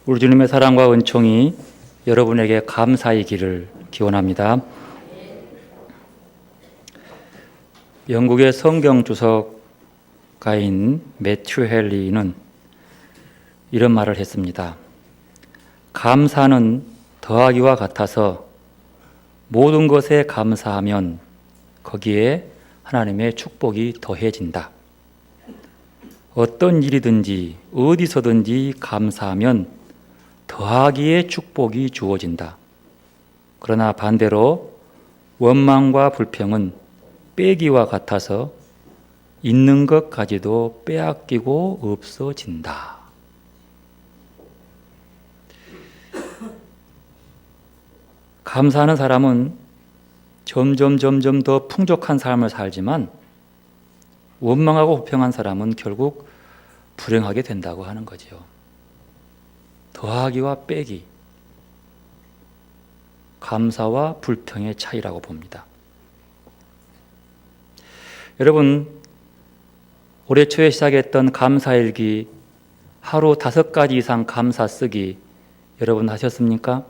우리 주님의 사랑과 은총이 여러분에게 감사의 길을 기원합니다. 영국의 성경 주석가인 매튜 헨리는 이런 말을 했습니다. 감사는 더하기와 같아서 모든 것에 감사하면 거기에 하나님의 축복이 더해진다. 어떤 일이든지 어디서든지 감사하면 더하기의 축복이 주어진다. 그러나 반대로 원망과 불평은 빼기와 같아서 있는 것까지도 빼앗기고 없어진다. 감사하는 사람은 점점 더 풍족한 삶을 살지만 원망하고 불평한 사람은 결국 불행하게 된다고 하는 거죠. 더하기와 빼기, 감사와 불평의 차이라고 봅니다. 여러분, 올해 초에 시작했던 감사일기 하루 5가지 이상 감사 쓰기 여러분 하셨습니까?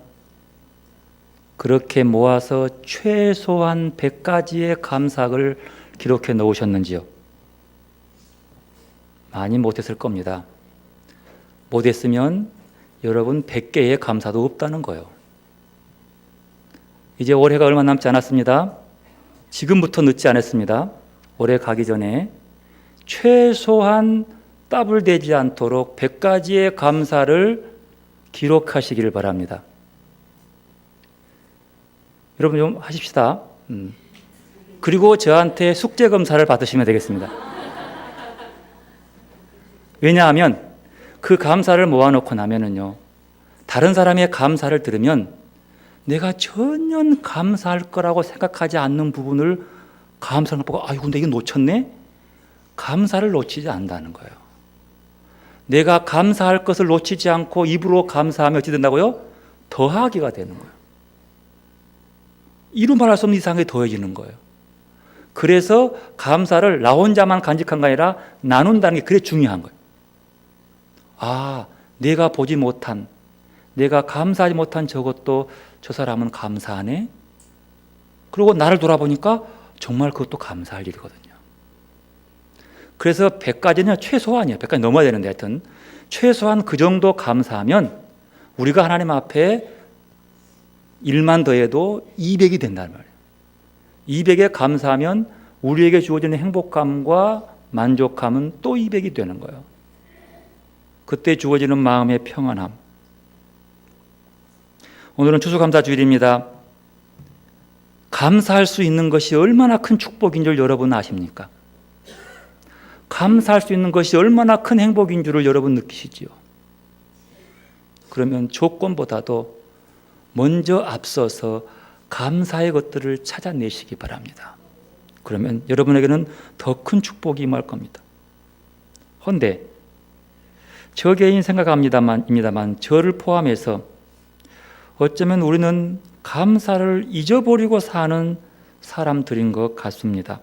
그렇게 모아서 최소한 100가지의 감사를 기록해 놓으셨는지요? 많이 못했을 겁니다. 못했으면 여러분 100개의 감사도 없다는 거예요. 이제 올해가 얼마 남지 않았습니다. 지금부터 늦지 않았습니다. 올해 가기 전에 최소한 따블되지 않도록 100가지의 감사를 기록하시기를 바랍니다. 여러분 좀 하십시다. 그리고 저한테 숙제 검사를 받으시면 되겠습니다. 왜냐하면 그 감사를 모아놓고 나면은요, 다른 사람의 감사를 들으면 내가 전혀 감사할 거라고 생각하지 않는 부분을 감사를 보고 아이고 근데 이거 놓쳤네? 감사를 놓치지 않는다는 거예요. 내가 감사할 것을 놓치지 않고 입으로 감사하면 어찌 된다고요? 더하기가 되는 거예요. 이루 말할 수 없는 이상하게 더해지는 거예요. 그래서 감사를 나 혼자만 간직한 게 아니라 나눈다는 게 그래 중요한 거예요. 아, 내가 보지 못한, 내가 감사하지 못한 저것도 저 사람은 감사하네? 그리고 나를 돌아보니까 정말 그것도 감사할 일이거든요. 그래서 100가지는 최소한이에요. 100가지 넘어야 되는데 하여튼 최소한 그 정도 감사하면 우리가 하나님 앞에 1만 더해도 200이 된다는 말이에요. 200에 감사하면 우리에게 주어지는 행복감과 만족감은 또 200이 되는 거예요. 그때 주어지는 마음의 평안함. 오늘은 추수감사주일입니다. 감사할 수 있는 것이 얼마나 큰 축복인 줄 여러분 아십니까? 감사할 수 있는 것이 얼마나 큰 행복인 줄을 여러분 느끼시지요? 그러면 조건보다도 먼저 앞서서 감사의 것들을 찾아내시기 바랍니다. 그러면 여러분에게는 더 큰 축복이 임할 겁니다. 헌데 저 개인 생각합니다만 저를 포함해서 어쩌면 우리는 감사를 잊어버리고 사는 사람들인 것 같습니다.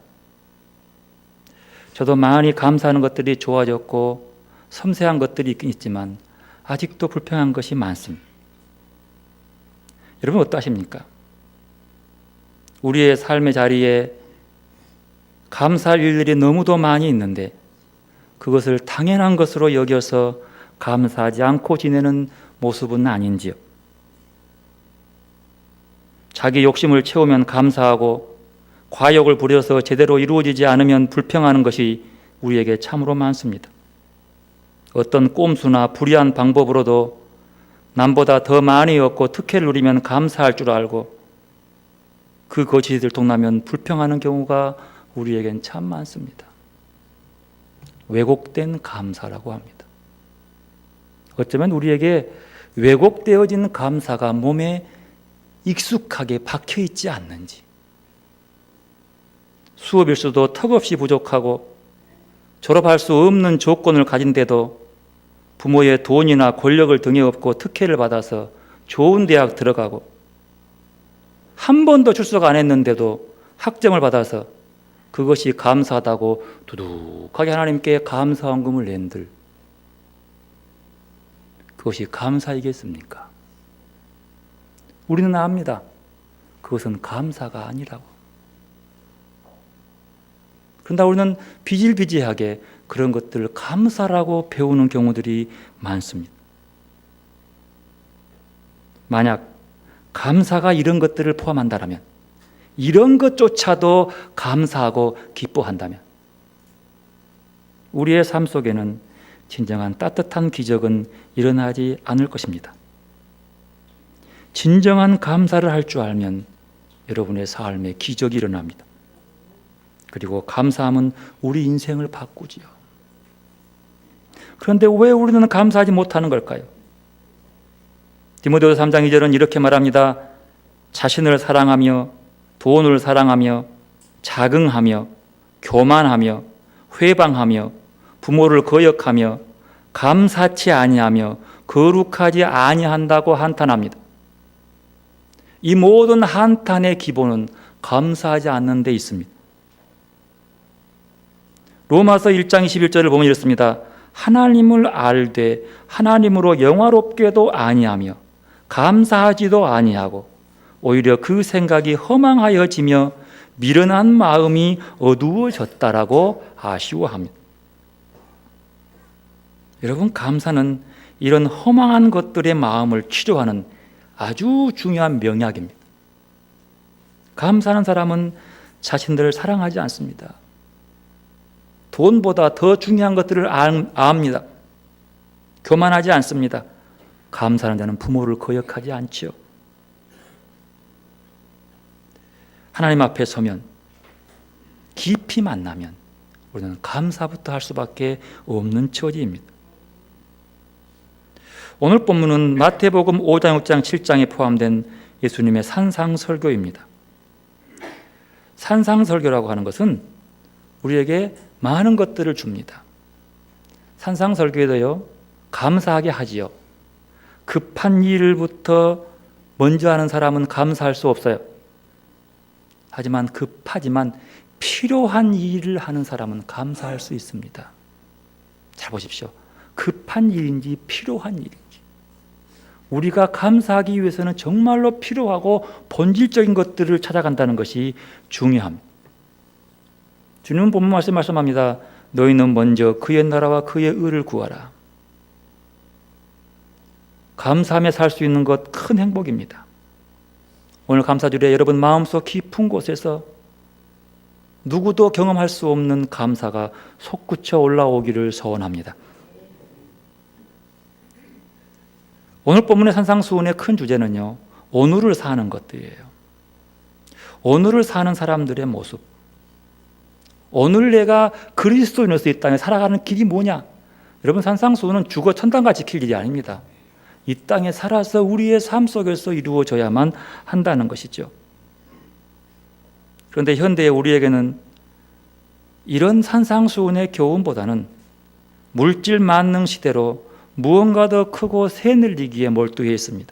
저도 많이 감사하는 것들이 좋아졌고 섬세한 것들이 있긴 있지만 아직도 불평한 것이 많습니다. 여러분 어떠십니까? 우리의 삶의 자리에 감사할 일들이 너무도 많이 있는데 그것을 당연한 것으로 여겨서 감사하지 않고 지내는 모습은 아닌지요? 자기 욕심을 채우면 감사하고 과욕을 부려서 제대로 이루어지지 않으면 불평하는 것이 우리에게 참으로 많습니다. 어떤 꼼수나 불의한 방법으로도 남보다 더 많이 얻고 특혜를 누리면 감사할 줄 알고 그 거짓을 들통나면 불평하는 경우가 우리에겐 참 많습니다. 왜곡된 감사라고 합니다. 어쩌면 우리에게 왜곡되어진 감사가 몸에 익숙하게 박혀있지 않는지, 수업일수도 턱없이 부족하고 졸업할 수 없는 조건을 가진데도 부모의 돈이나 권력을 등에 업고 특혜를 받아서 좋은 대학 들어가고 한 번도 출석 안 했는데도 학점을 받아서 그것이 감사하다고 두둑하게 하나님께 감사헌금을 낸들, 그것이 감사이겠습니까? 우리는 압니다. 그것은 감사가 아니라고. 그런데 우리는 비질비질하게 그런 것들을 감사라고 배우는 경우들이 많습니다. 만약 감사가 이런 것들을 포함한다면, 이런 것조차도 감사하고 기뻐한다면 우리의 삶 속에는 진정한 따뜻한 기적은 일어나지 않을 것입니다. 진정한 감사를 할 줄 알면 여러분의 삶에 기적이 일어납니다. 그리고 감사함은 우리 인생을 바꾸지요. 그런데 왜 우리는 감사하지 못하는 걸까요? 디모데후서 3장 2절은 이렇게 말합니다. 자신을 사랑하며 돈을 사랑하며 자긍하며 교만하며 회방하며 부모를 거역하며 감사치 아니하며 거룩하지 아니한다고 한탄합니다. 이 모든 한탄의 기본은 감사하지 않는 데 있습니다. 로마서 1장 21절을 보면 이렇습니다. 하나님을 알되 하나님으로 영화롭게도 아니하며 감사하지도 아니하고 오히려 그 생각이 허망하여지며 미련한 마음이 어두워졌다라고 아쉬워합니다. 여러분, 감사는 이런 허망한 것들의 마음을 치료하는 아주 중요한 명약입니다. 감사하는 사람은 자신들을 사랑하지 않습니다. 돈보다 더 중요한 것들을 압니다. 교만하지 않습니다. 감사하는 자는 부모를 거역하지 않지요. 하나님 앞에 서면, 깊이 만나면 우리는 감사부터 할 수밖에 없는 처지입니다. 오늘 본문은 마태복음 5장, 6장, 7장에 포함된 예수님의 산상설교입니다. 산상설교라고 하는 것은 우리에게 많은 것들을 줍니다. 산상설교에도요, 감사하게 하지요. 급한 일부터 먼저 하는 사람은 감사할 수 없어요. 하지만 급하지만 필요한 일을 하는 사람은 감사할 수 있습니다. 잘 보십시오. 급한 일인지 필요한 일인지. 우리가 감사하기 위해서는 정말로 필요하고 본질적인 것들을 찾아간다는 것이 중요합니다. 주님은 본문 말씀합니다. 너희는 먼저 그의 나라와 그의 의를 구하라. 감사하며 살 수 있는 것 큰 행복입니다. 오늘 감사주일에 여러분 마음속 깊은 곳에서 누구도 경험할 수 없는 감사가 솟구쳐 올라오기를 소원합니다. 오늘 본문의 산상수훈의 큰 주제는요, 오늘을 사는 것들이에요. 오늘을 사는 사람들의 모습. 오늘 내가 그리스도인으로서 이 땅에 살아가는 길이 뭐냐? 여러분, 산상수훈은 죽어 천당과 지킬 일이 아닙니다. 이 땅에 살아서 우리의 삶 속에서 이루어져야만 한다는 것이죠. 그런데 현대의 우리에게는 이런 산상수훈의 교훈보다는 물질 만능 시대로 무언가 더 크고 새늘리기에 몰두해 있습니다.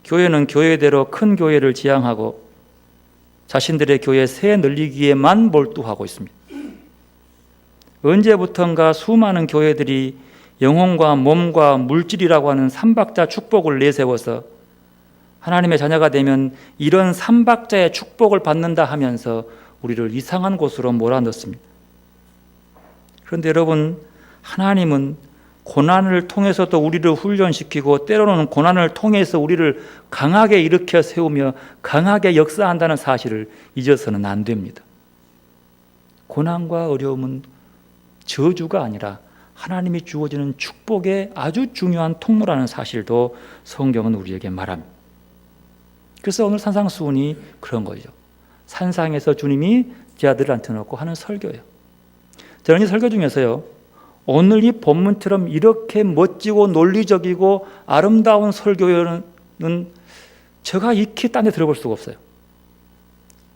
교회는 교회대로 큰 교회를 지향하고 자신들의 교회 새늘리기에만 몰두하고 있습니다. 언제부턴가 수많은 교회들이 영혼과 몸과 물질이라고 하는 삼박자 축복을 내세워서 하나님의 자녀가 되면 이런 삼박자의 축복을 받는다 하면서 우리를 이상한 곳으로 몰아넣습니다. 그런데 여러분, 하나님은 고난을 통해서도 우리를 훈련시키고 때로는 고난을 통해서 우리를 강하게 일으켜 세우며 강하게 역사한다는 사실을 잊어서는 안 됩니다. 고난과 어려움은 저주가 아니라 하나님이 주어지는 축복의 아주 중요한 통로라는 사실도 성경은 우리에게 말합니다. 그래서 오늘 산상수훈이 그런 거죠. 산상에서 주님이 제 아들을 앉혀놓고 하는 설교예요. 저는 이 설교 중에서요, 오늘 이 본문처럼 이렇게 멋지고 논리적이고 아름다운 설교는 제가 익히 딴 데 들어볼 수가 없어요.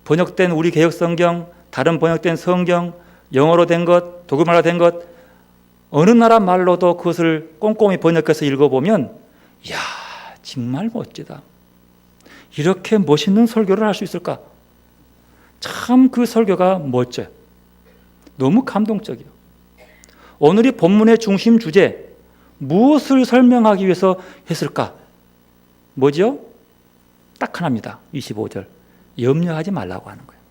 번역된 우리 개역성경, 다른 번역된 성경, 영어로 된 것, 독일말로 된 것, 어느 나라 말로도 그것을 꼼꼼히 번역해서 읽어보면 이야, 정말 멋지다. 이렇게 멋있는 설교를 할 수 있을까? 참 그 설교가 멋져요. 너무 감동적이에요. 오늘이 본문의 중심 주제, 무엇을 설명하기 위해서 했을까? 뭐죠? 딱 하나입니다. 25절. 염려하지 말라고 하는 거예요.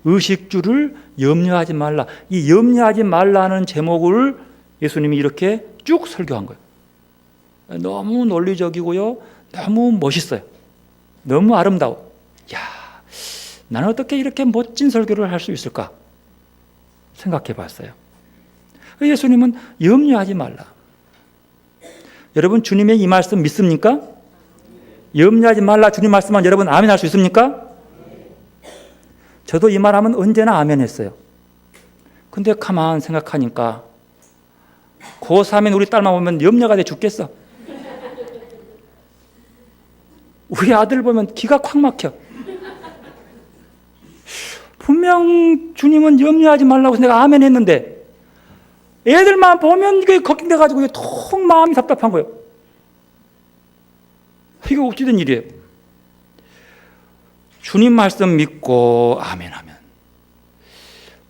의식주를 염려하지 말라. 이 염려하지 말라는 제목을 예수님이 이렇게 쭉 설교한 거예요. 너무 논리적이고요. 너무 멋있어요. 너무 아름다워. 야, 나는 어떻게 이렇게 멋진 설교를 할 수 있을까? 생각해 봤어요. 예수님은 염려하지 말라. 여러분, 주님의 이 말씀 믿습니까? 염려하지 말라 주님 말씀만 여러분 아멘 할 수 있습니까? 저도 이 말하면 언제나 아멘 했어요. 근데 가만 생각하니까 고3인 우리 딸만 보면 염려가 돼 죽겠어. 우리 아들 보면 기가 콱 막혀. 분명 주님은 염려하지 말라고 내가 아멘 했는데 애들만 보면 이게 걱정돼가지고 통 마음이 답답한 거예요. 이게 어찌된 일이에요? 주님 말씀 믿고 아멘하면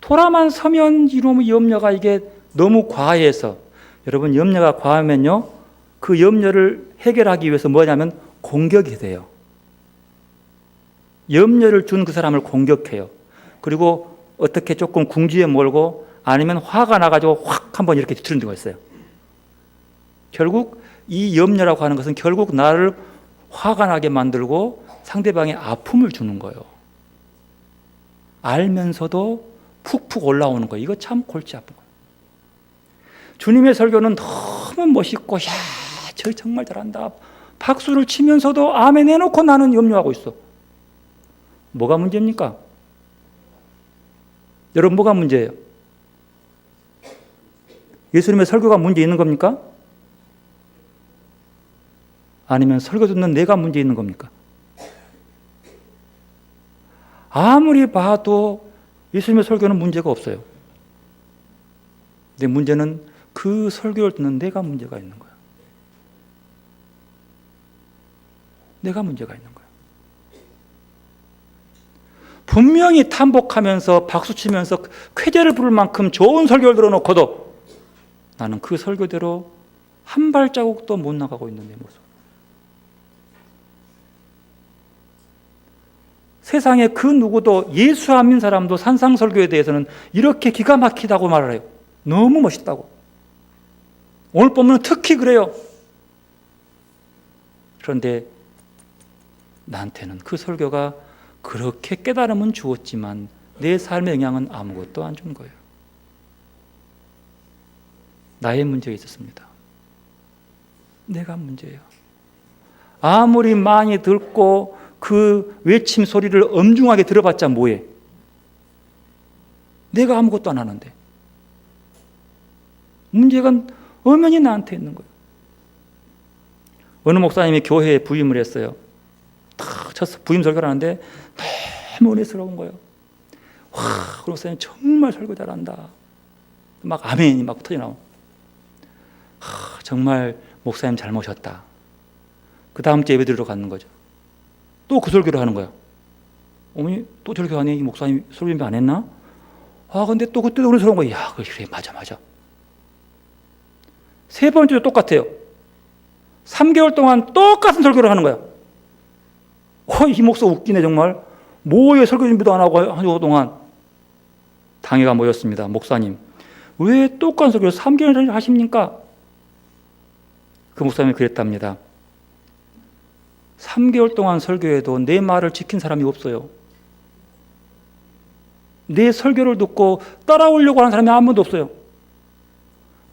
돌아만 서면 이놈의 염려가 이게 너무 과해서 여러분 염려가 과하면요 그 염려를 해결하기 위해서 뭐냐면 공격이 돼요. 염려를 준 그 사람을 공격해요. 그리고 어떻게 조금 궁지에 몰고 아니면 화가 나가지고 확 한번 이렇게 뒤트는 데가 있어요. 결국 이 염려라고 하는 것은 결국 나를 화가 나게 만들고 상대방의 아픔을 주는 거예요. 알면서도 푹푹 올라오는 거예요. 이거 참 골치 아픈 거예요. 주님의 설교는 너무 멋있고 야, 저 정말 잘한다. 박수를 치면서도 아멘 해놓고 나는 염려하고 있어. 뭐가 문제입니까? 여러분 뭐가 문제예요? 예수님의 설교가 문제 있는 겁니까? 아니면 설교 듣는 내가 문제 있는 겁니까? 아무리 봐도 예수님의 설교는 문제가 없어요. 근데 문제는 그 설교를 듣는 내가 문제가 있는 거야. 내가 문제가 있는 거야. 분명히 탐복하면서 박수치면서 쾌재를 부를 만큼 좋은 설교를 들어놓고도 나는 그 설교대로 한 발자국도 못 나가고 있는 내 모습. 세상에 그 누구도 예수 안 믿는 사람도 산상설교에 대해서는 이렇게 기가 막히다고 말을 해요. 너무 멋있다고. 오늘 보면 특히 그래요. 그런데 나한테는 그 설교가 그렇게 깨달음은 주었지만 내 삶의 영향은 아무것도 안 준 거예요. 나의 문제가 있었습니다. 내가 문제예요. 아무리 많이 듣고 그 외침 소리를 엄중하게 들어봤자 뭐해? 내가 아무것도 안 하는데. 문제가 엄연히 나한테 있는 거예요. 어느 목사님이 교회에 부임을 했어요. 첫 부임 설교를 하는데 너무 은혜스러운 거예요. 와, 그 목사님 정말 설교 잘한다. 막 아멘이 막 터져나오고. 정말 목사님 잘 모셨다. 그 다음 주 예배 드리러 가는 거죠. 또 그 설교를 하는 거야. 어머니 또 저렇게 하네. 이 목사님 설교 준비 안 했나? 근데 또 그때도 은혜스러운 거야. 야, 그래 맞아. 세 번째도 똑같아요. 3개월 동안 똑같은 설교를 하는 거야. 이 목사 웃기네 정말. 뭐에 설교 준비도 안 하고 한 주 동안. 당회가 모였습니다. 목사님 왜 똑같은 설교를 3개월 하십니까? 그 목사님이 그랬답니다. 3개월 동안 설교해도 내 말을 지킨 사람이 없어요. 내 설교를 듣고 따라오려고 하는 사람이 아무도 없어요.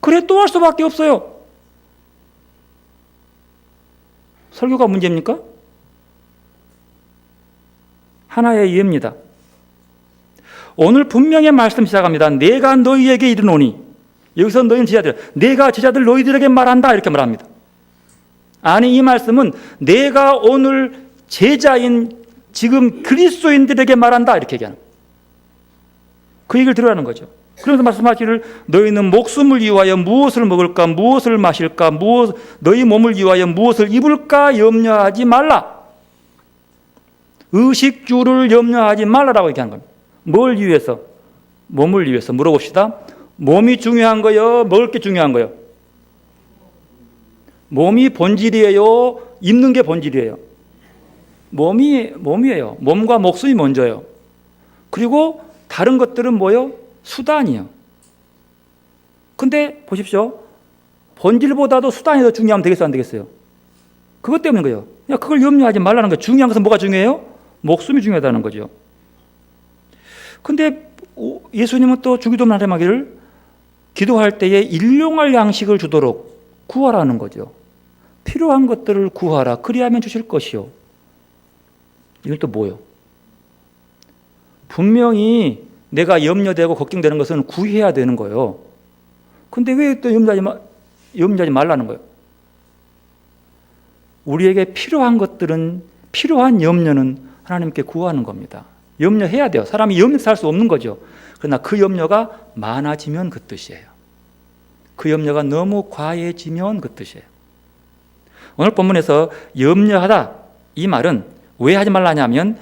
그래 또 할 수밖에 없어요. 설교가 문제입니까? 하나의 예입니다. 오늘 분명히 말씀 시작합니다. 내가 너희에게 이르노니. 여기서 너희는 제자들, 내가 제자들 너희들에게 말한다 이렇게 말합니다. 아니 이 말씀은 내가 오늘 제자인 지금 그리스도인들에게 말한다 이렇게 얘기하는 거예요. 그 얘기를 들으라는 거죠. 그래서 말씀하기를 너희는 목숨을 위하여 무엇을 먹을까 무엇을 마실까 너희 몸을 위하여 무엇을 입을까 염려하지 말라. 의식주를 염려하지 말라라고 얘기한 겁니다. 뭘 위해서? 몸을 위해서. 물어봅시다. 몸이 중요한 거요? 먹을 게 중요한 거요? 몸이 본질이에요? 입는 게 본질이에요? 몸이에요. 몸과 목숨이 먼저예요. 그리고 다른 것들은 뭐예요? 수단이에요. 근데 보십시오. 본질보다도 수단이 더 중요하면 되겠어요? 안 되겠어요? 그것 때문인 거예요. 그냥 그걸 염려하지 말라는 거예요. 중요한 것은 뭐가 중요해요? 목숨이 중요하다는 거죠. 근데 예수님은 또 주기도문 하기를 기도할 때에 일용할 양식을 주도록 구하라는 거죠. 필요한 것들을 구하라. 그리하면 주실 것이요. 이건 또 뭐예요? 분명히 내가 염려되고 걱정되는 것은 구해야 되는 거예요. 근데 왜 또 염려하지 말라는 거예요? 우리에게 필요한 것들은, 필요한 염려는 하나님께 구하는 겁니다. 염려해야 돼요. 사람이 염려해서 살 수 없는 거죠. 그러나 그 염려가 많아지면 그 뜻이에요. 그 염려가 너무 과해지면 그 뜻이에요. 오늘 본문에서 염려하다, 이 말은 왜 하지 말라냐면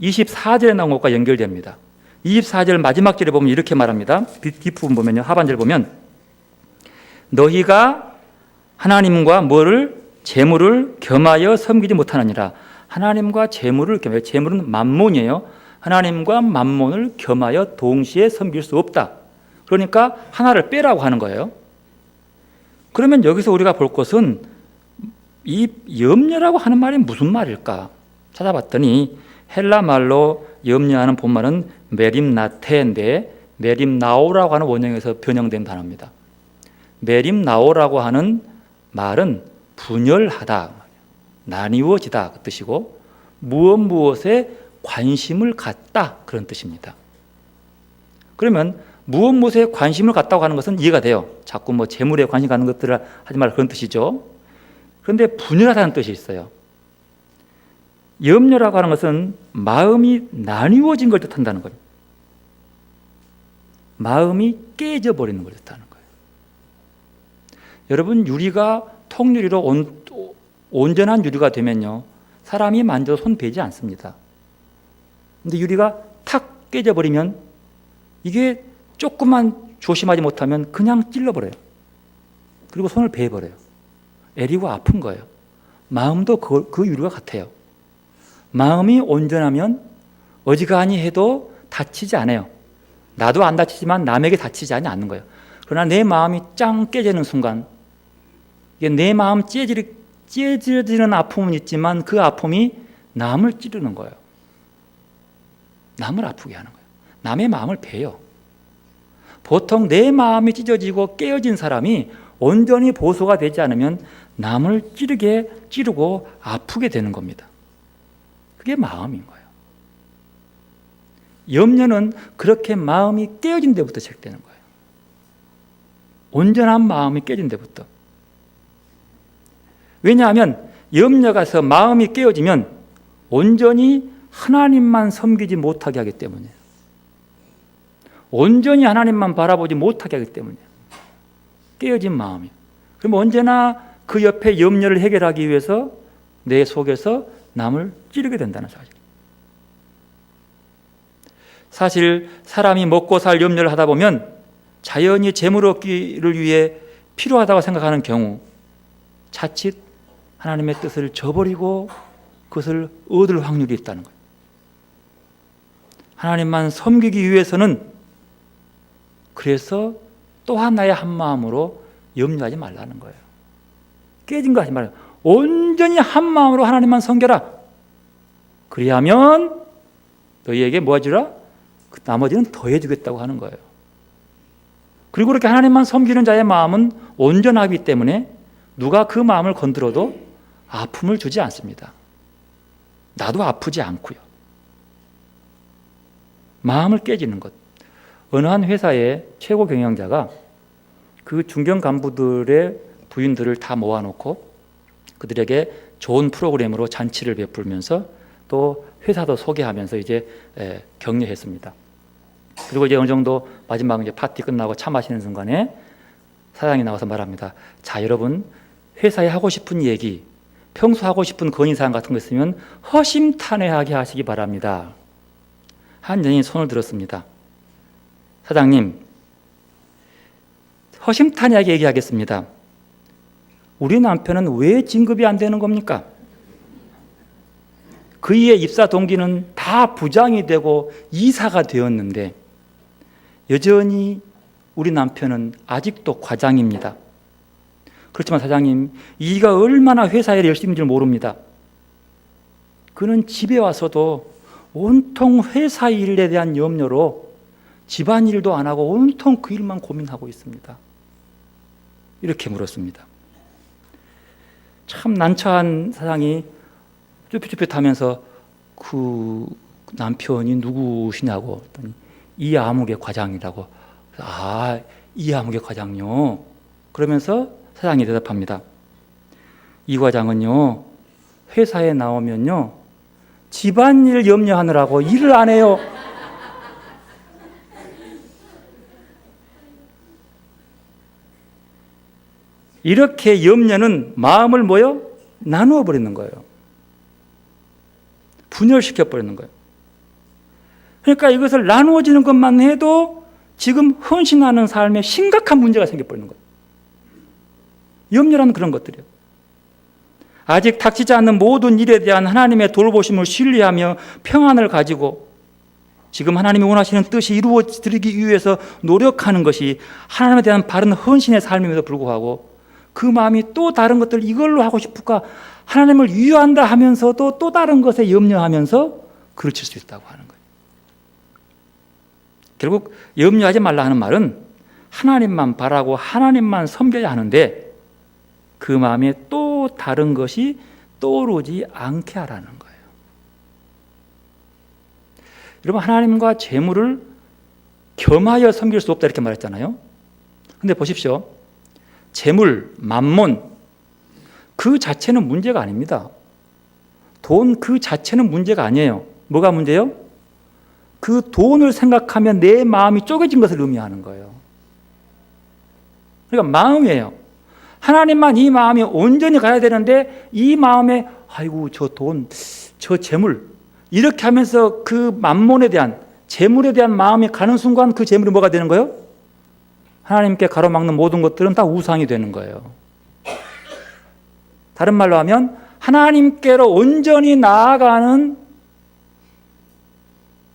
24절에 나온 것과 연결됩니다. 24절 마지막 절에 보면 이렇게 말합니다. 뒷부분 보면요, 하반절 보면 너희가 하나님과 뭐를? 재물을 겸하여 섬기지 못하느니라. 하나님과 재물을 겸하여, 재물은 만몬이에요. 하나님과 만몬을 겸하여 동시에 섬길 수 없다. 그러니까 하나를 빼라고 하는 거예요. 그러면 여기서 우리가 볼 것은 이 염려라고 하는 말이 무슨 말일까 찾아봤더니 헬라 말로 염려하는 본말은 메림나테인데 메림나오라고 하는 원형에서 변형된 단어입니다. 메림나오라고 하는 말은 분열하다, 나뉘어지다 그 뜻이고 무엇에 관심을 갖다 그런 뜻입니다. 그러면 무엇에 관심을 갖다고 하는 것은 이해가 돼요. 자꾸 뭐 재물에 관심 갖는 것들을 하지 말라 그런 뜻이죠. 그런데 분열하다는 뜻이 있어요. 염려라고 하는 것은 마음이 나뉘어진 걸 뜻한다는 거예요. 마음이 깨져버리는 걸 뜻하는 거예요. 여러분, 유리가 통유리로 온전한 유리가 되면요, 사람이 만져도 손 베지 않습니다. 근데 유리가 탁 깨져버리면 이게 조금만 조심하지 못하면 그냥 찔러버려요. 그리고 손을 베어버려요. 애리고 아픈 거예요. 마음도 그 유리와 같아요. 마음이 온전하면 어지간히 해도 다치지 않아요. 나도 안 다치지만 남에게 다치지 않는 거예요. 그러나 내 마음이 짱 깨지는 순간, 이게 내 마음 찢어지는 아픔은 있지만 그 아픔이 남을 찌르는 거예요. 남을 아프게 하는 거예요. 남의 마음을 베요. 보통 내 마음이 찢어지고 깨어진 사람이 온전히 보소가 되지 않으면 남을 찌르고 아프게 되는 겁니다. 그게 마음인 거예요. 염려는 그렇게 마음이 깨어진 데부터 시작되는 거예요. 온전한 마음이 깨진 데부터. 왜냐하면 염려가서 마음이 깨어지면 온전히 하나님만 섬기지 못하게 하기 때문이에요. 온전히 하나님만 바라보지 못하게 하기 때문이에요. 깨어진 마음이에요. 그럼 언제나 그 옆에 염려를 해결하기 위해서 내 속에서 남을 찌르게 된다는 사실. 사실 사람이 먹고 살 염려를 하다 보면 자연히 재물 얻기를 위해 필요하다고 생각하는 경우 자칫 하나님의 뜻을 저버리고 그것을 얻을 확률이 있다는 거예요. 하나님만 섬기기 위해서는 그래서 또 하나의 한 마음으로 염려하지 말라는 거예요. 깨진 거 하지 말아요. 온전히 한 마음으로 하나님만 섬겨라. 그리하면 너희에게 뭐 해주라? 그 나머지는 더해주겠다고 하는 거예요. 그리고 그렇게 하나님만 섬기는 자의 마음은 온전하기 때문에 누가 그 마음을 건드려도 아픔을 주지 않습니다. 나도 아프지 않고요. 마음을 깨지는 것. 어느 한 회사의 최고 경영자가 그 중견 간부들의 부인들을 다 모아놓고 그들에게 좋은 프로그램으로 잔치를 베풀면서 또 회사도 소개하면서 이제 격려했습니다. 그리고 이제 어느 정도 마지막 이제 파티 끝나고 차 마시는 순간에 사장이 나와서 말합니다. 자, 여러분, 회사에 하고 싶은 얘기, 평소 하고 싶은 건의사항 같은 거 있으면 허심탄회하게 하시기 바랍니다. 한 여인이 손을 들었습니다. 사장님, 허심탄회하게 얘기하겠습니다. 우리 남편은 왜 진급이 안 되는 겁니까? 그의 입사 동기는 다 부장이 되고 이사가 되었는데 여전히 우리 남편은 아직도 과장입니다. 그렇지만 사장님, 이가 얼마나 회사 일에 열심인지 모릅니다. 그는 집에 와서도 온통 회사 일에 대한 염려로 집안일도 안 하고 온통 그 일만 고민하고 있습니다. 이렇게 물었습니다. 참 난처한 사장이 쭈뼛쭈뼛하면서 그 남편이 누구시냐고 했더니 이 아무개 과장이라고. 아, 이 아무개 과장요. 그러면서 사장이 대답합니다. 이 과장은요, 회사에 나오면요, 집안일 염려하느라고 일을 안 해요. 이렇게 염려는 마음을 뭐요? 나누어 버리는 거예요. 분열시켜 버리는 거예요. 그러니까 이것을 나누어지는 것만 해도 지금 헌신하는 삶에 심각한 문제가 생겨버리는 거예요. 염려라는 그런 것들이에요. 아직 닥치지 않는 모든 일에 대한 하나님의 돌보심을 신뢰하며 평안을 가지고 지금 하나님이 원하시는 뜻이 이루어지기 위해서 노력하는 것이 하나님에 대한 바른 헌신의 삶임에도 불구하고 그 마음이 또 다른 것들 이걸로 하고 싶을까 하나님을 위유한다 하면서도 또 다른 것에 염려하면서 그르칠 수 있다고 하는 거예요. 결국 염려하지 말라 하는 말은 하나님만 바라고 하나님만 섬겨야 하는데 그 마음에 또 다른 것이 떠오르지 않게 하라는 거예요. 여러분, 하나님과 재물을 겸하여 섬길 수 없다 이렇게 말했잖아요. 근데 보십시오. 재물, 만몬 그 자체는 문제가 아닙니다. 돈 그 자체는 문제가 아니에요. 뭐가 문제예요? 그 돈을 생각하면 내 마음이 쪼개진 것을 의미하는 거예요. 그러니까 마음이에요. 하나님만 이 마음이 온전히 가야 되는데 이 마음에 아이고 저 돈, 저 재물 이렇게 하면서 그 만몬에 대한 재물에 대한 마음이 가는 순간 그 재물이 뭐가 되는 거예요? 하나님께 가로막는 모든 것들은 다 우상이 되는 거예요. 다른 말로 하면 하나님께로 온전히 나아가는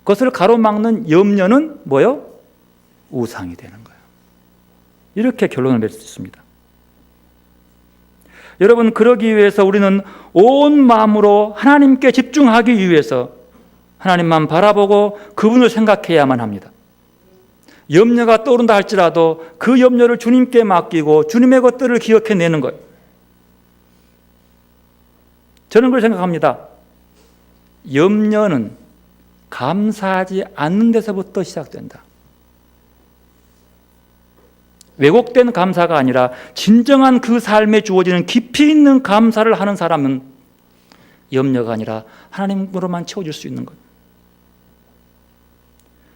것을 가로막는 염려는 뭐예요? 우상이 되는 거예요. 이렇게 결론을 맺을 수 있습니다. 여러분, 그러기 위해서 우리는 온 마음으로 하나님께 집중하기 위해서 하나님만 바라보고 그분을 생각해야만 합니다. 염려가 떠오른다 할지라도 그 염려를 주님께 맡기고 주님의 것들을 기억해내는 것. 저는 그걸 생각합니다. 염려는 감사하지 않는 데서부터 시작된다. 왜곡된 감사가 아니라 진정한 그 삶에 주어지는 깊이 있는 감사를 하는 사람은 염려가 아니라 하나님으로만 채워질 수 있는 것.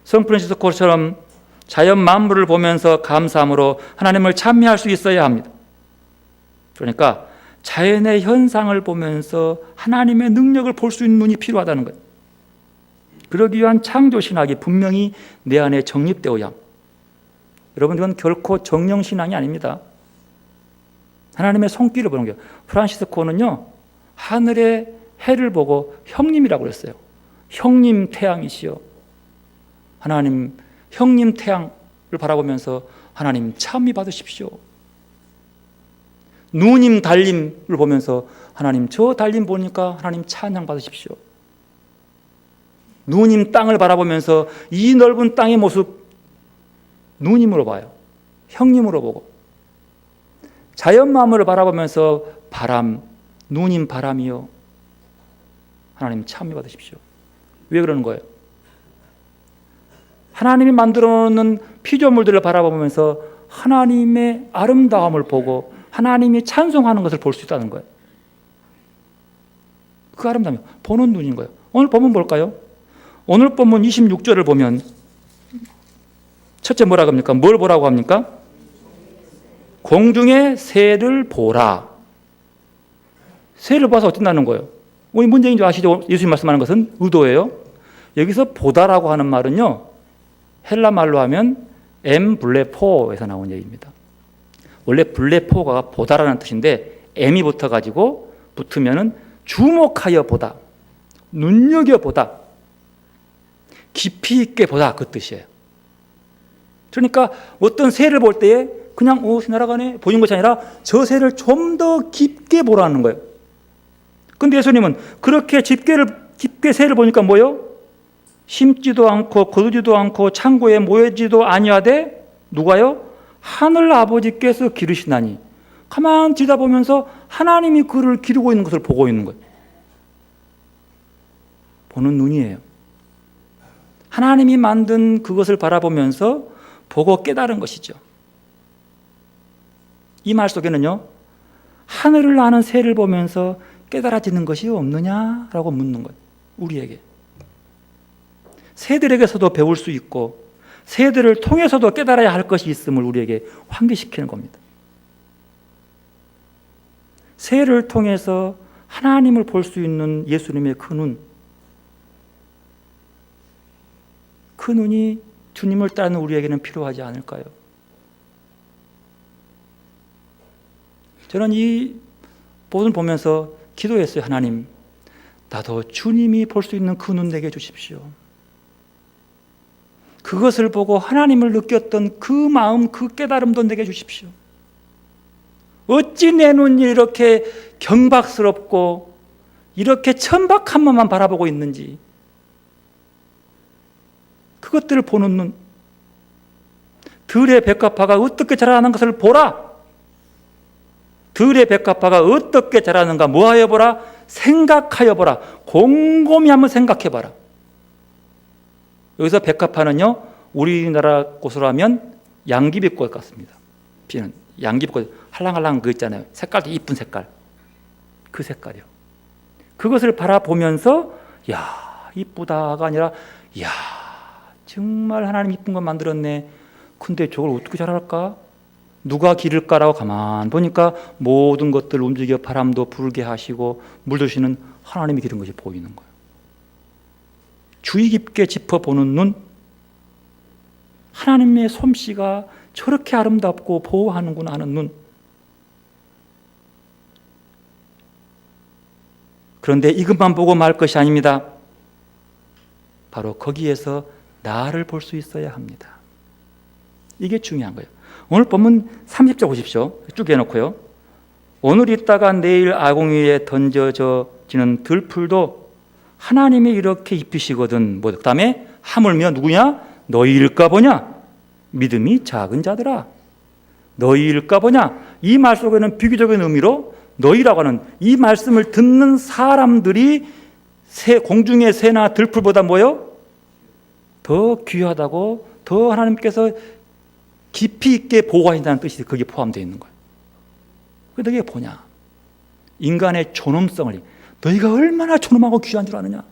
성 프란시스코처럼 자연 만물을 보면서 감사함으로 하나님을 찬미할 수 있어야 합니다. 그러니까 자연의 현상을 보면서 하나님의 능력을 볼 수 있는 눈이 필요하다는 거예요. 그러기 위한 창조신학이 분명히 내 안에 정립되어야 합니다. 여러분, 이건 결코 정령신앙이 아닙니다. 하나님의 손길을 보는 거예요. 프란시스코는요, 하늘의 해를 보고 형님이라고 그랬어요. 형님 태양이시여. 하나님, 형님 태양을 바라보면서 하나님 찬미 받으십시오. 누님 달림을 보면서 하나님 저 달림 보니까 하나님 찬양 받으십시오. 누님 땅을 바라보면서 이 넓은 땅의 모습 누님으로 봐요. 형님으로 보고. 자연 만물을 바라보면서 바람, 누님 바람이요. 하나님 찬미 받으십시오. 왜 그러는 거예요? 하나님이 만들어 놓은 피조물들을 바라보면서 하나님의 아름다움을 보고 하나님이 찬송하는 것을 볼 수 있다는 거예요. 그 아름다움이 보는 눈인 거예요. 오늘 본문 볼까요? 오늘 본문 26절을 보면 첫째 뭐라고 합니까? 뭘 보라고 합니까? 공중의 새를 보라. 새를 봐서 어쩐다는 거예요? 우리 문제인 줄 아시죠? 예수님 말씀하는 것은 의도예요. 여기서 보다라고 하는 말은요, 헬라 말로 하면 엠블레포에서 나온 얘기입니다. 원래 블레포가 보다라는 뜻인데 M이 붙어가지고 붙으면은 주목하여 보다, 눈여겨보다, 깊이 있게 보다 그 뜻이에요. 그러니까 어떤 새를 볼 때에 그냥 새 날아가네 보는 것이 아니라 저 새를 좀 더 깊게 보라는 거예요. 근데 예수님은 그렇게 깊게 새를 보니까 뭐요? 심지도 않고 거두지도 않고 창고에 모이지도 아니하되 누가요? 하늘 아버지께서 기르시나니. 가만 들여다보면서 하나님이 그를 기르고 있는 것을 보고 있는 거예요. 보는 눈이에요. 하나님이 만든 그것을 바라보면서 보고 깨달은 것이죠. 이 말 속에는요, 하늘을 나는 새를 보면서 깨달아지는 것이 없느냐라고 묻는 거예요. 우리에게. 새들에게서도 배울 수 있고 새들을 통해서도 깨달아야 할 것이 있음을 우리에게 환기시키는 겁니다. 새를 통해서 하나님을 볼 수 있는 예수님의 그 눈, 그 눈이 주님을 따르는 우리에게는 필요하지 않을까요? 저는 이 본을 보면서 기도했어요. 하나님, 나도 주님이 볼 수 있는 그 눈 내게 주십시오. 그것을 보고 하나님을 느꼈던 그 마음, 그 깨달음도 내게 주십시오. 어찌 내 눈이 이렇게 경박스럽고 이렇게 천박한 것만 바라보고 있는지, 그것들을 보는 눈, 들의 백합화가 어떻게 자라는 것을 보라. 들의 백합화가 어떻게 자라는가 뭐하여 보라? 생각하여 보라. 곰곰이 한번 생각해 봐라. 여기서 백합화는요, 우리나라 곳으로 하면 양귀비꽃 같습니다. 피는 양귀비꽃 할랑할랑 그 있잖아요. 색깔도 이쁜 색깔. 그 색깔이요. 그것을 바라보면서 야, 이쁘다가 아니라 야, 정말 하나님 이쁜 것 만들었네. 근데 저걸 어떻게 자랄까? 누가 기를까라고 가만 보니까 모든 것들 움직여 바람도 불게 하시고 물 주시는 하나님이 기른 것이 보이는 거예요. 주의 깊게 짚어보는 눈, 하나님의 솜씨가 저렇게 아름답고 보호하는구나 하는 눈. 그런데 이것만 보고 말 것이 아닙니다. 바로 거기에서 나를 볼 수 있어야 합니다. 이게 중요한 거예요. 오늘 본문 30절 보십시오. 쭉 해놓고요. 오늘 있다가 내일 아궁이에 던져지는 들풀도 하나님이 이렇게 입히시거든. 그 다음에 하물며 누구냐? 너희일까 보냐? 믿음이 작은 자들아. 너희일까 보냐? 이 말 속에는 비교적인 의미로 너희라고 하는 이 말씀을 듣는 사람들이 공중의 새나 들풀보다 뭐요? 더 귀하다고, 더 하나님께서 깊이 있게 보호하신다는 뜻이 거기에 포함되어 있는 거예요. 그게 너희가 보냐? 인간의 존엄성을, 너희가 얼마나 존엄하고 귀한 줄 아느냐?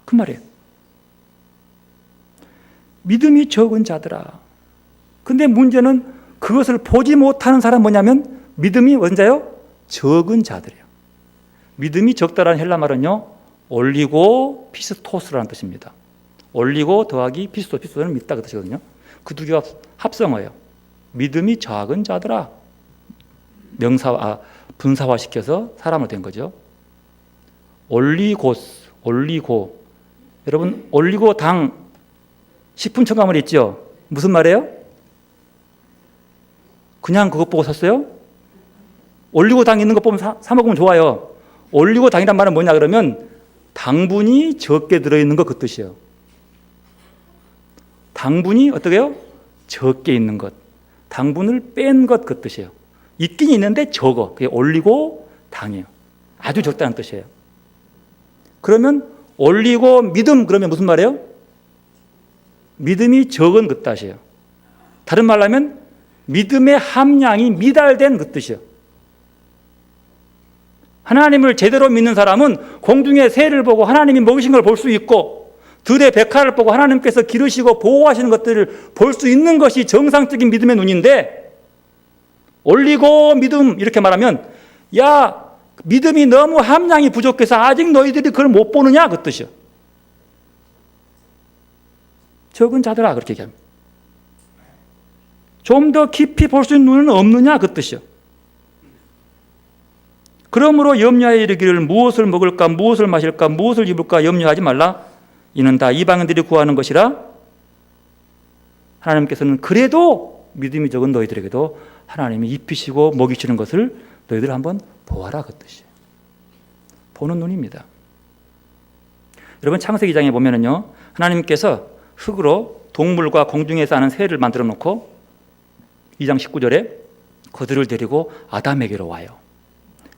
그 말이에요. 믿음이 적은 자들아. 근데 문제는 그것을 보지 못하는 사람 뭐냐면 믿음이 언제요? 적은 자들이에요. 믿음이 적다라는 헬라 말은요, 올리고 피스토스라는 뜻입니다. 올리고 더하기 피스토, 피스토는 믿다 그 뜻이거든요. 그 두 개가 합성어예요. 믿음이 작은 자들아. 분사화시켜서 사람을 된 거죠. 올리고스, 올리고. 여러분, 올리고당 식품 첨가물 있죠? 무슨 말이에요? 그냥 그것 보고 샀어요? 올리고당 있는 거 보면 사 먹으면 좋아요. 올리고당이란 말은 뭐냐 그러면 당분이 적게 들어있는 거 그 뜻이에요. 당분이 어떻게 해요? 적게 있는 것. 당분을 뺀 것 그 뜻이에요. 있긴 있는데 적어. 그게 올리고 당이에요. 아주 적다는 뜻이에요. 그러면 올리고 믿음 그러면 무슨 말이에요? 믿음이 적은 그 뜻이에요. 다른 말로 하면 믿음의 함량이 미달된 그 뜻이에요. 하나님을 제대로 믿는 사람은 공중의 새를 보고 하나님이 먹으신 걸 볼 수 있고 들의 백화를 보고 하나님께서 기르시고 보호하시는 것들을 볼 수 있는 것이 정상적인 믿음의 눈인데, 올리고 믿음 이렇게 말하면 야, 믿음이 너무 함량이 부족해서 아직 너희들이 그걸 못 보느냐 그 뜻이요. 적은 자들아 그렇게 얘기합니다. 좀 더 깊이 볼 수 있는 눈은 없느냐 그 뜻이요. 그러므로 염려하여 이르기를 무엇을 먹을까 무엇을 마실까 무엇을 입을까 염려하지 말라. 이는 다 이방인들이 구하는 것이라. 하나님께서는 그래도 믿음이 적은 너희들에게도 하나님이 입히시고 먹이시는 것을 너희들 한번 보아라, 그 뜻이에요. 보는 눈입니다. 여러분 창세기 2장에 보면은요, 하나님께서 흙으로 동물과 공중에 사는 새를 만들어 놓고 2장 19절에 그들을 데리고 아담에게로 와요.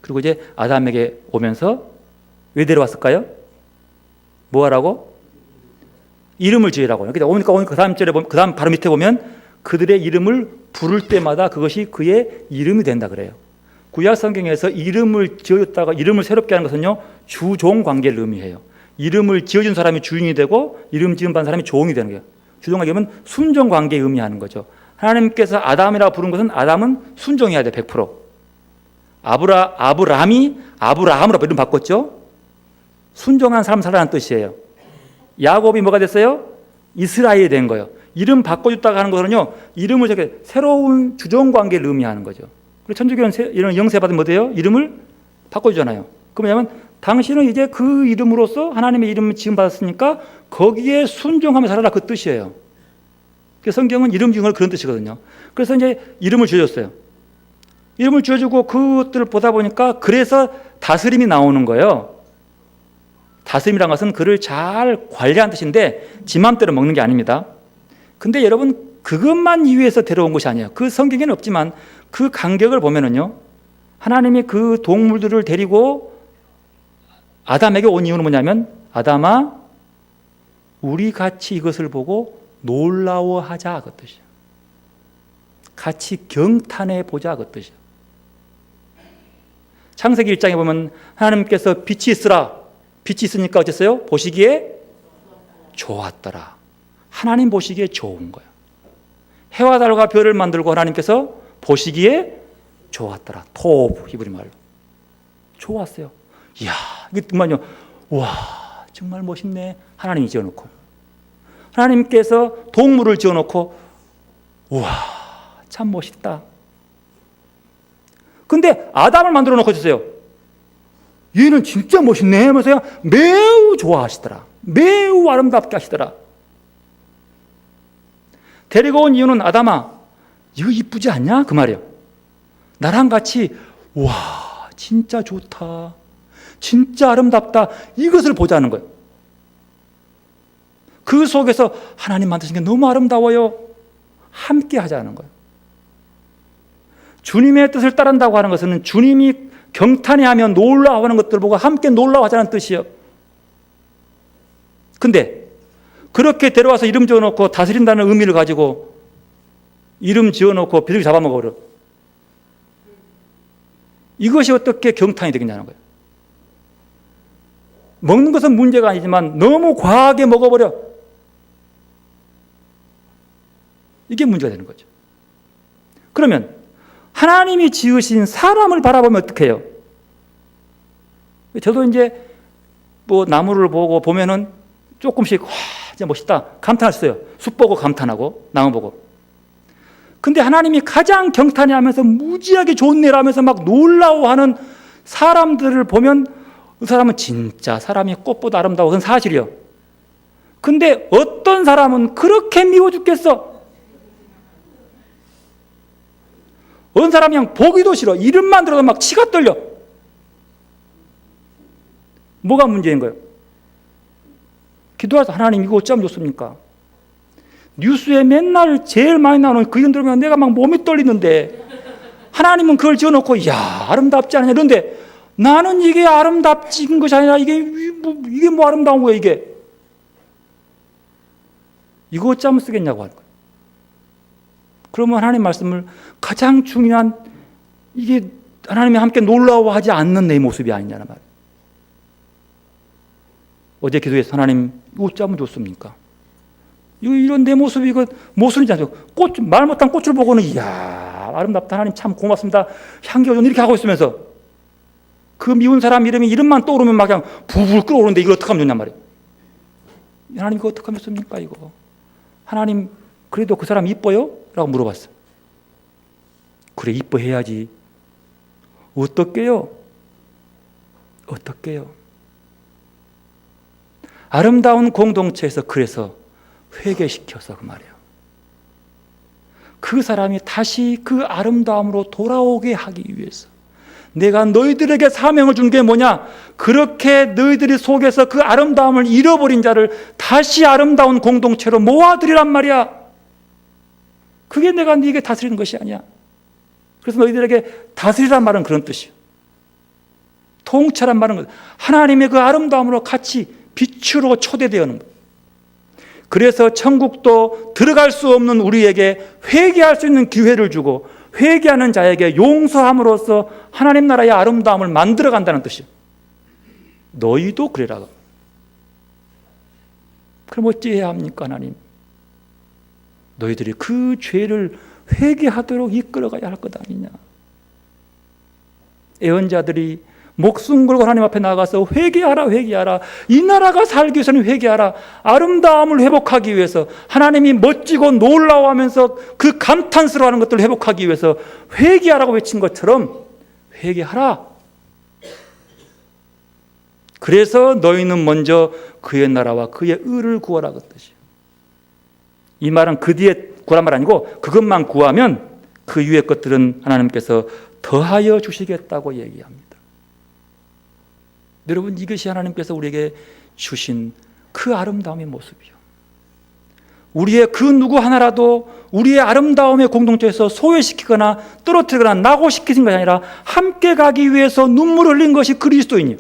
그리고 이제 아담에게 오면서 왜 데려왔을까요? 뭐 하라고? 이름을 지으라고. 그러니까 오니까 그 다음 절에 보면, 그 다음 바로 밑에 보면 그들의 이름을 부를 때마다 그것이 그의 이름이 된다 그래요. 구약 성경에서 이름을 지어줬다가 이름을 새롭게 하는 것은요, 주종 관계를 의미해요. 이름을 지어준 사람이 주인이 되고 이름 지은 받은 사람이 종이 되는 거예요. 주종관계 하면 순종 관계를 의미하는 거죠. 하나님께서 아담이라고 부른 것은 아담은 순종해야 돼, 100%. 아브라함이 아브라함으로 이름 바꿨죠. 순종한 사람 살아라는 뜻이에요. 야곱이 뭐가 됐어요? 이스라엘이 된 거예요. 이름 바꿔줬다가 하는 것은요, 이름을 저게 새로운 주종 관계를 의미하는 거죠. 그리고 천주교는 이런 영세 받으면 뭐돼요? 이름을 바꿔주잖아요. 그러면 당신은 이제 그 이름으로서 하나님의 이름을 지금 받았으니까 거기에 순종하며 살아라, 그 뜻이에요. 성경은 이름 지은 걸 그런 뜻이거든요. 그래서 이제 이름을 지어줬어요. 이름을 지어주고 그것들을 보다 보니까 그래서 다스림이 나오는 거예요. 다스림이란 것은 그를 잘 관리하는 뜻인데 지 맘대로 먹는 게 아닙니다. 근데 여러분, 그것만 이유에서 데려온 것이 아니에요. 그 성경에는 없지만 그 간격을 보면은요, 하나님이 그 동물들을 데리고 아담에게 온 이유는 뭐냐면, 아담아, 우리 같이 이것을 보고 놀라워하자, 그 뜻이에요. 같이 경탄해 보자, 그 뜻이에요. 창세기 1장에 보면 하나님께서 빛이 있으라. 빛이 있으니까 어땠어요? 보시기에 좋았더라. 하나님 보시기에 좋은 거예요. 해와 달과 별을 만들고 하나님께서 보시기에 좋았더라. 토브, 히브리 말로. 좋았어요. 이야, 이게 정말요. 와, 정말 멋있네. 하나님이 지어놓고. 하나님께서 동물을 지어놓고, 우와, 참 멋있다. 근데 아담을 만들어 놓고 주세요. 얘는 진짜 멋있네 하면서 매우 좋아하시더라. 매우 아름답게 하시더라. 데리고 온 이유는 아담아, 이거 이쁘지 않냐? 그 말이에요. 나랑 같이, 와, 진짜 좋다. 진짜 아름답다. 이것을 보자는 거예요. 그 속에서 하나님 만드신 게 너무 아름다워요. 함께 하자는 거예요. 주님의 뜻을 따른다고 하는 것은 주님이 경탄해하며 놀라워하는 것들을 보고 함께 놀라워하자는 뜻이에요. 근데 그렇게 데려와서 이름 지어놓고 다스린다는 의미를 가지고 이름 지어놓고 비둘기 잡아먹어버려. 이것이 어떻게 경탄이 되겠냐는 거예요. 먹는 것은 문제가 아니지만 너무 과하게 먹어버려. 이게 문제가 되는 거죠. 그러면 하나님이 지으신 사람을 바라보면 어떻게 해요? 저도 이제 뭐 나무를 보고 보면은 조금씩 와, 진짜 멋있다 감탄했어요. 숲 보고 감탄하고 나무 보고. 근데 하나님이 가장 경탄해하면서 무지하게 좋네라 하면서 막 놀라워하는 사람들을 보면 그 사람은 진짜 사람이 꽃보다 아름다워. 그건 사실이요. 근데 어떤 사람은 그렇게 미워 죽겠어. 어떤 사람이 그냥 보기도 싫어. 이름만 들어도 막 치가 떨려. 뭐가 문제인 거예요? 기도해서 하나님 이거 어쩌면 좋습니까? 뉴스에 맨날 제일 많이 나오는 그 이름 들으면 내가 막 몸이 떨리는데 하나님은 그걸 지어놓고 이야 아름답지 않냐 이런데 나는 이게 아름답진 것이 아니라 이게 뭐 아름다운 거야 이게. 이거 어쩌면 쓰겠냐고 하는 거예요. 그러면 하나님 말씀을 가장 중요한 이게 하나님이 함께 놀라워하지 않는 내 모습이 아니냐는 말이에요. 어제 기도해서 하나님 이거 어쩌면 좋습니까? 이런 내 모습이 이거 모순이지 않죠. 말 못한 꽃을 보고는 이야 아름답다 하나님 참 고맙습니다. 향기가 좋네 이렇게 하고 있으면서 그 미운 사람 이름만 떠오르면 막 그냥 부불 끓어오르는데 이걸 어떻게 하면 좋냔 말이에요. 하나님 이거 어떻게 하면 좋습니까 이거. 하나님 그래도 그 사람 이뻐요? 라고 물어봤어요. 그래 이뻐해야지. 어떻게요? 어떻게요? 아름다운 공동체에서 그래서 회개시켜서 그 말이에요. 그 사람이 다시 그 아름다움으로 돌아오게 하기 위해서 내가 너희들에게 사명을 준 게 뭐냐? 그렇게 너희들이 속에서 그 아름다움을 잃어버린 자를 다시 아름다운 공동체로 모아들이란 말이야. 그게 내가 네게 다스리는 것이 아니야. 그래서 너희들에게 다스리란 말은 그런 뜻이에요. 통찰한 말은 하나님의 그 아름다움으로 같이 빛으로 초대되어는 거예요. 그래서 천국도 들어갈 수 없는 우리에게 회개할 수 있는 기회를 주고 회개하는 자에게 용서함으로써 하나님 나라의 아름다움을 만들어 간다는 뜻이에요. 너희도 그래라. 그럼 어찌해야 합니까, 하나님? 너희들이 그 죄를 회개하도록 이끌어가야 할 것 아니냐. 애언자들이 목숨 걸고 하나님 앞에 나가서 회개하라, 회개하라. 이 나라가 살기 위해서는 회개하라. 아름다움을 회복하기 위해서 하나님이 멋지고 놀라워하면서 그 감탄스러워하는 것들을 회복하기 위해서 회개하라고 외친 것처럼 회개하라. 그래서 너희는 먼저 그의 나라와 그의 의를 구하라 그 뜻이에요. 이 말은 그 뒤에 구하란 말 아니고 그것만 구하면 그 위의 것들은 하나님께서 더하여 주시겠다고 얘기합니다. 여러분, 이것이 하나님께서 우리에게 주신 그 아름다움의 모습이요. 우리의 그 누구 하나라도 우리의 아름다움의 공동체에서 소외시키거나 떨어뜨리거나 낙오시키는 것이 아니라 함께 가기 위해서 눈물을 흘린 것이 그리스도인이요.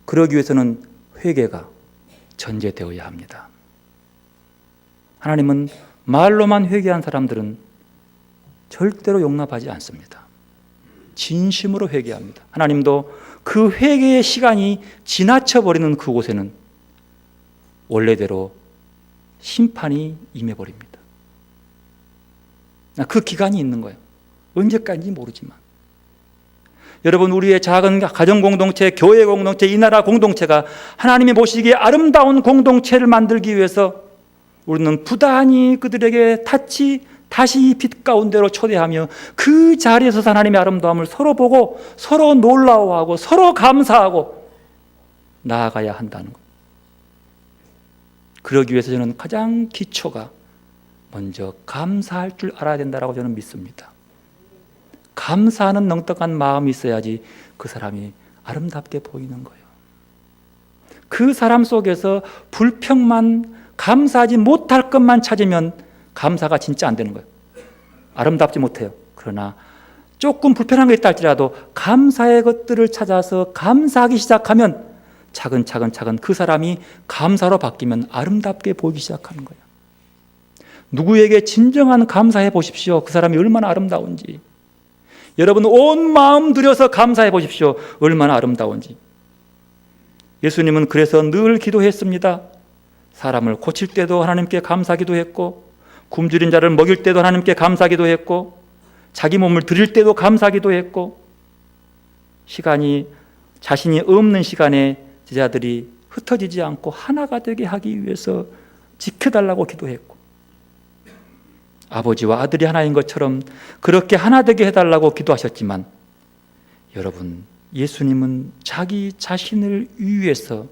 그러기 위해서는 회개가 전제되어야 합니다. 하나님은 말로만 회개한 사람들은 절대로 용납하지 않습니다. 진심으로 회개합니다. 하나님도 그 회개의 시간이 지나쳐버리는 그곳에는 원래대로 심판이 임해버립니다. 그 기간이 있는 거예요. 언제까지인지 모르지만. 여러분, 우리의 작은 가정공동체, 교회 공동체, 이 나라 공동체가 하나님이 보시기에 아름다운 공동체를 만들기 위해서 우리는 부단히 그들에게 다시 빛 가운데로 초대하며 그 자리에서 하나님의 아름다움을 서로 보고 서로 놀라워하고 서로 감사하고 나아가야 한다는 것. 그러기 위해서 저는 가장 기초가 먼저 감사할 줄 알아야 된다고 저는 믿습니다. 감사하는 넉넉한 마음이 있어야지 그 사람이 아름답게 보이는 거예요. 그 사람 속에서 불평만, 감사하지 못할 것만 찾으면 감사가 진짜 안 되는 거예요. 아름답지 못해요. 그러나 조금 불편한 게 있다 할지라도 감사의 것들을 찾아서 감사하기 시작하면 차근차근 그 사람이 감사로 바뀌면 아름답게 보이기 시작하는 거예요. 누구에게 진정한 감사해 보십시오. 그 사람이 얼마나 아름다운지. 여러분, 온 마음 들여서 감사해 보십시오. 얼마나 아름다운지. 예수님은 그래서 늘 기도했습니다. 사람을 고칠 때도 하나님께 감사기도 했고, 굶주린 자를 먹일 때도 하나님께 감사기도 했고, 자기 몸을 드릴 때도 감사기도 했고, 자신이 없는 시간에 제자들이 흩어지지 않고 하나가 되게 하기 위해서 지켜달라고 기도했고, 아버지와 아들이 하나인 것처럼 그렇게 하나 되게 해달라고 기도하셨지만, 여러분, 예수님은 자기 자신을 위해서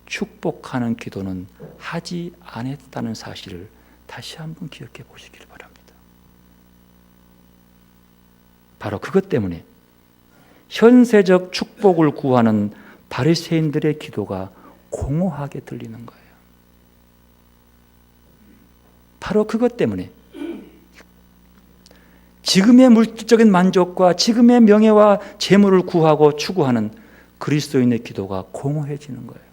축복하는 기도는 하지 않았다는 사실을 다시 한번 기억해 보시길 바랍니다. 바로 그것 때문에 현세적 축복을 구하는 바리새인들의 기도가 공허하게 들리는 거예요. 바로 그것 때문에 지금의 물질적인 만족과 지금의 명예와 재물을 구하고 추구하는 그리스도인의 기도가 공허해지는 거예요.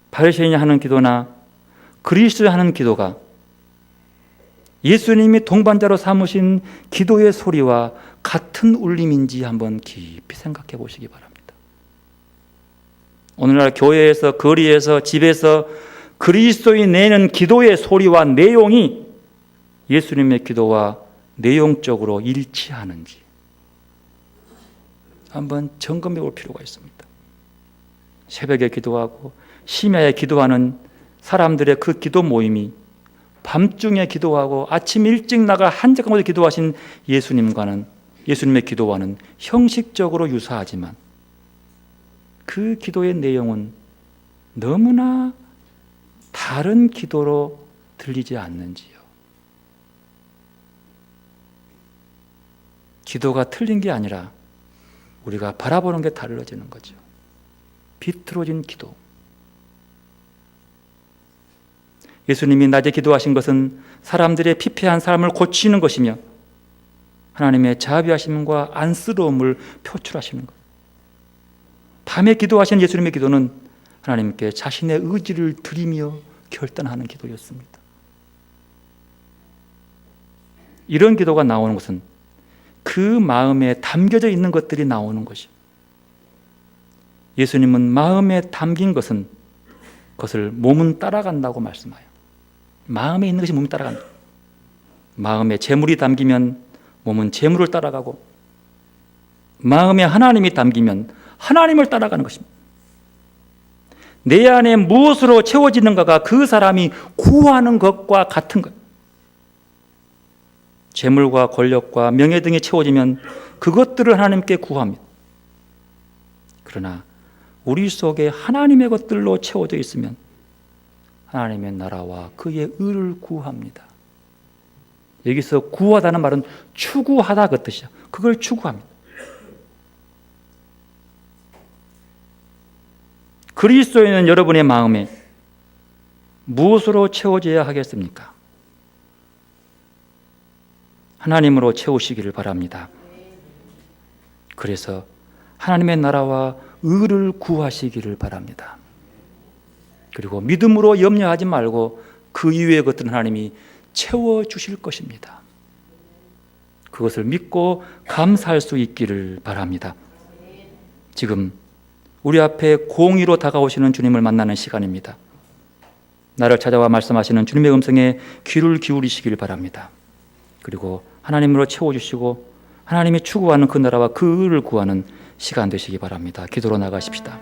바리새인이 하는 기도나 그리스도인이 하는 기도가 예수님이 동반자로 삼으신 기도의 소리와 같은 울림인지 한번 깊이 생각해 보시기 바랍니다. 오늘날 교회에서, 거리에서, 집에서 그리스도인이 내는 기도의 소리와 내용이 예수님의 기도와 내용적으로 일치하는지 한번 점검해 볼 필요가 있습니다. 새벽에 기도하고 심야에 기도하는 사람들의 그 기도 모임이 밤중에 기도하고 아침 일찍 나가 한적한 곳에 기도하신 예수님과는 예수님의 기도와는 형식적으로 유사하지만 그 기도의 내용은 너무나 다른 기도로 들리지 않는지요. 기도가 틀린 게 아니라 우리가 바라보는 게 달라지는 거죠. 비틀어진 기도. 예수님이 낮에 기도하신 것은 사람들의 피폐한 삶을 고치는 것이며 하나님의 자비하심과 안쓰러움을 표출하시는 것. 밤에 기도하신 예수님의 기도는 하나님께 자신의 의지를 드리며 결단하는 기도였습니다. 이런 기도가 나오는 것은 그 마음에 담겨져 있는 것들이 나오는 것이요. 예수님은 마음에 담긴 것은 그것을 몸은 따라간다고 말씀하여. 마음에 있는 것이 몸이 따라간다. 마음에 재물이 담기면 몸은 재물을 따라가고 마음에 하나님이 담기면 하나님을 따라가는 것입니다. 내 안에 무엇으로 채워지는가가 그 사람이 구하는 것과 같은 것. 재물과 권력과 명예 등이 채워지면 그것들을 하나님께 구합니다. 그러나 우리 속에 하나님의 것들로 채워져 있으면 하나님의 나라와 그의 의를 구합니다. 여기서 구하다는 말은 추구하다 그 뜻이야. 그걸 추구합니다. 그리스도인은 여러분의 마음에 무엇으로 채워져야 하겠습니까? 하나님으로 채우시기를 바랍니다. 그래서 하나님의 나라와 의를 구하시기를 바랍니다. 그리고 믿음으로 염려하지 말고 그 이외의 것들은 하나님이 채워주실 것입니다. 그것을 믿고 감사할 수 있기를 바랍니다. 지금 우리 앞에 공의로 다가오시는 주님을 만나는 시간입니다. 나를 찾아와 말씀하시는 주님의 음성에 귀를 기울이시길 바랍니다. 그리고 하나님으로 채워주시고 하나님이 추구하는 그 나라와 그 의를 구하는 시간 되시기 바랍니다. 기도로 나가십시다.